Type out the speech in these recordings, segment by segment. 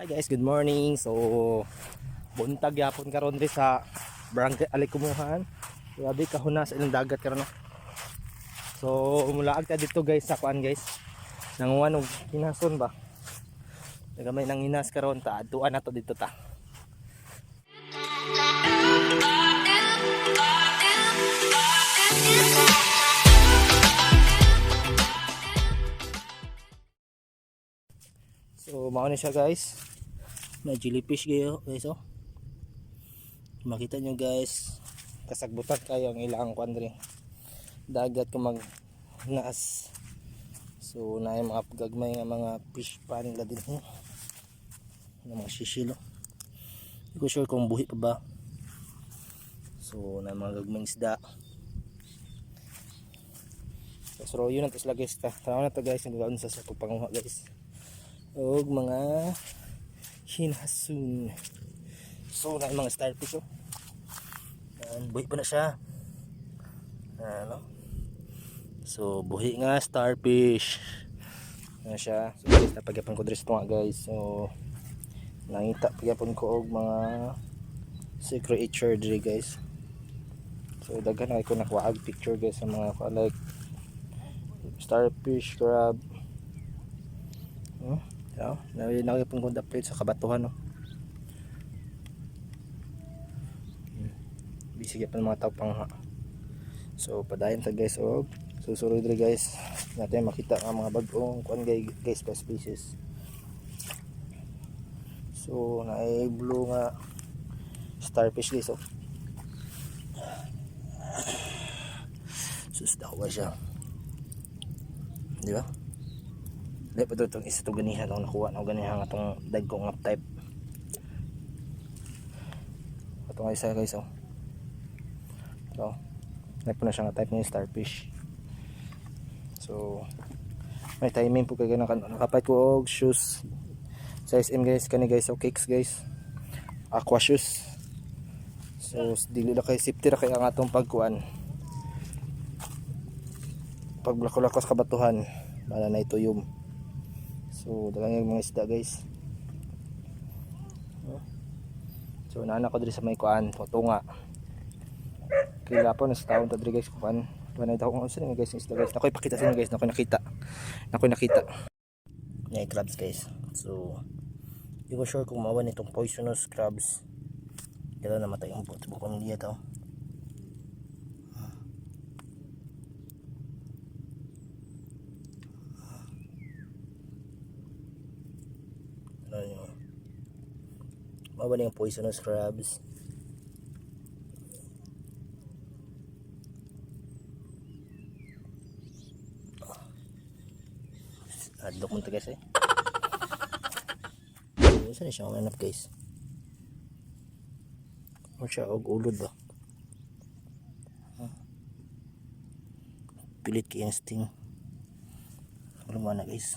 Hi guys, good morning. So buntag yapon karon diri sa Barangay Alikumuhan. Grabe kahuna sa ilang dagat karon no. So mulaag ta dito guys sa kuan guys. Nanguwan og hinason ba. Nagamay nang hinas karon ta adtuan nato dito ta. So mao ni siya guys. Na jellyfish gayo guys oh. Makita nyo guys, kasagbutan kayo ang ilang kuan diri. Dagat ko magnaas. So na yung mga gagmay nga mga fish pan nila din eh. Mga sisilo. Hindi ko sure kung buhi pa ba. So na mga gagmay isda. So yun ang sila guys. Tanaw na to guys, yung gawin sa pagpanguha guys. Og mga hinasun. So na yung mga starfish oh. Buhi pa na siya. Ano? So buhi nga starfish. Na siya. So guys, napagyapan ko diri sa tunga guys. So nangita pagyapon ko og mga sea creature diri guys. So daghan ay ko nakuha picture guys sa mga like starfish, crab. So, nakipon ko update sa kabatuhan no. Bisig pa ng mga tao pang. So padayon ta guys og susunod diri guys natin makita ang mga bag-ong kuan guys pa species. So naay blue nga starfish guys oh. Sus dawa siya. Di ba? Dahil pa itong isa itong ganihan itong nakuha na ganihan itong dagkong nga type. Itong isa guys oh. So may po na siya nga type ng starfish. So may timing po kaya nakapay ko og shoes size M guys kani guys o kicks guys aqua shoes. So dili na kay safety ra kay ang atong pagkuan paglako-lakos kabatuhan bala na ituyom. So dalang yung mga isda guys. So naana ko diri sa may kuan tunga. Kila po nasa taon ta diri guys kuan. Tuwan daw kung sino guys isda guys. Nakoy pakita sa inyo guys, nakoy nakita. Nay crabs guys. So di ko sure kung mawan itong poisonous crabs. Kaya namatay ang bukong liya daw. Mawan yung poisonous crabs. Adlok mo ito guys eh. Saan na siya umanap guys? O siya og ulod ba? Pilit kaya yung sting. Lumawa na guys.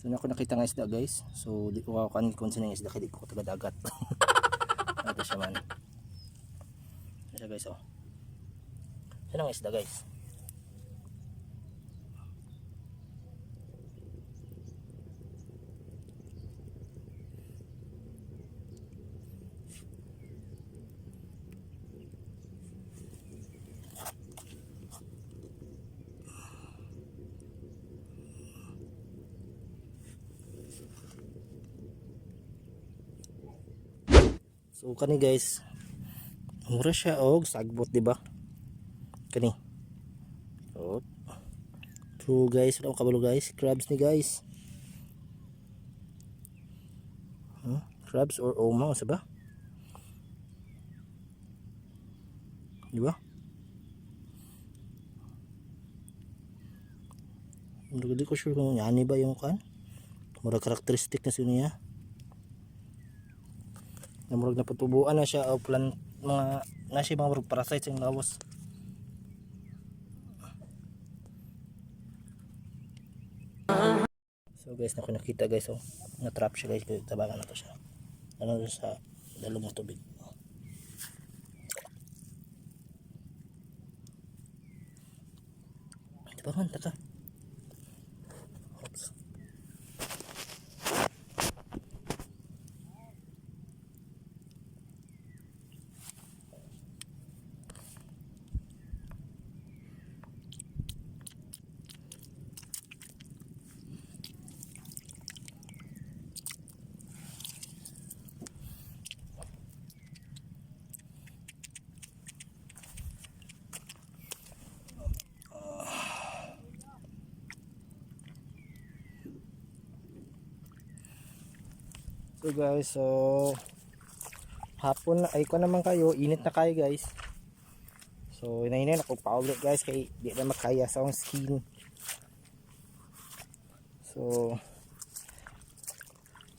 So na ako nakita nga isda guys. So di ko kakuan kung sino yung isda kaya di ko taga dagat. Ito siya man. Siya guys oh. Sino ang isda guys? So kani guys, mura siya og sagbot di ba? Kani. Oh. So guys, wala ko kabalo guys, crabs ni guys. Crabs or oma sa ba? Di ba? Hindi ko sure kung yani ba yung kan. Mura karakteristik na siya. Namurag na patubuan na siya o plant mga nasi mga murag parasites yung lawas. So guys na ko nakita guys oh. Na-trap siya guys, tabagan na to siya. Ano sa dalong ng tubig. Tabangan, taka. Oops. So guys, so hapon na ay ko naman kayo, init na kayo guys. So inahinay na kung paulit guys kay di na makaya sa akong skin. So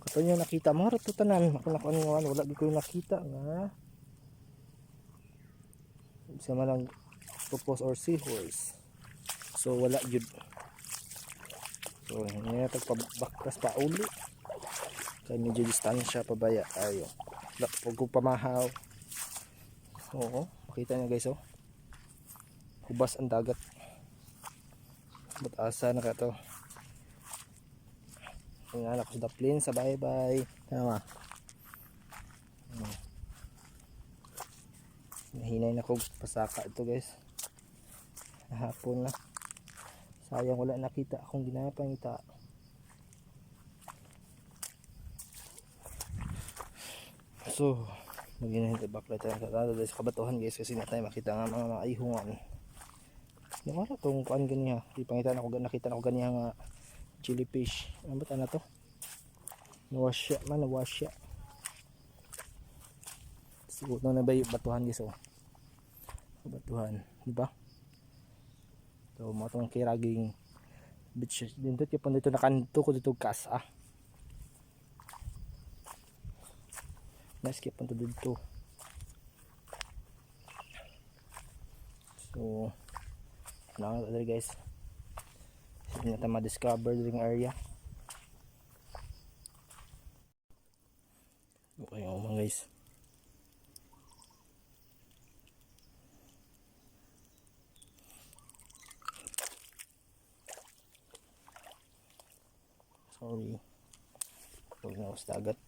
kato nyo nakita mo to tanan ako na ano wala di ko yung nakita nga sa malang octopus or seahorse. So wala jud. So hindi na tagpabakras pa uli. Kaya medyo distansya pabaya tayo. Huwag ko pamahaw. Oo, makita nyo guys oh. Hubas ang dagat. Butasa na ka to. Yung anak ko sa daplin sa bye bye. Tama. Nahinay na ko pasaka ito guys. Hapon na. Sayang wala nakita akong ginapangita. So, mag-inahintay backlight tayo sa kabatuhan guys kasi na tayo makita nga mga maihungan. Yung wala itong kuan ganiya. Di pangita na ako, nakita na ako ganiya nga jellyfish. Ano ba na to? Nawasya man, nawasya. Siguro na ba yung batuhan guys oh. Batuhan, di ba? So, mga itong kiraging beach. Dito dito nakanto ko dito kasa. Skip punto dito. So na nga guys, hindi natin ma-discover yung area. Okay mga guys, sorry huwag na ako sa dagat.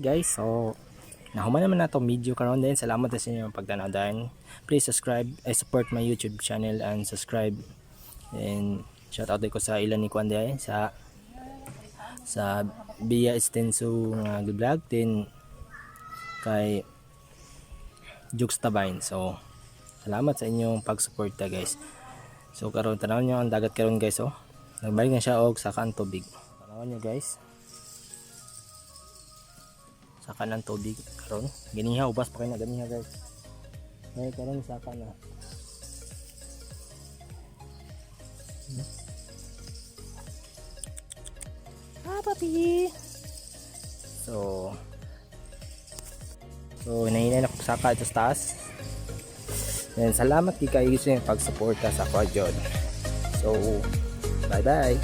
guys, so nahuman naman na to video karon din. Salamat sa inyo pagtanaw din. Please subscribe, support my YouTube channel and subscribe. And shout out ko sa ilan ni Kuan din sa Bia Estenso nga vlog din kay Jukes Tabine. So salamat sa inyong pagsuporta guys. So karon tanawon niyo ang dagat karon guys, oh. Nagbalik na siya og saka ang tubig. Tanawon niyo guys. Saka ng tubig karon. Ganiha ubas pa kay na ganiha guys. May karon saka na. Papi. So hinahinay na ko saka ito sa taas. And salamat kay kayo sa pagsuporta sa Quadjod. So bye bye.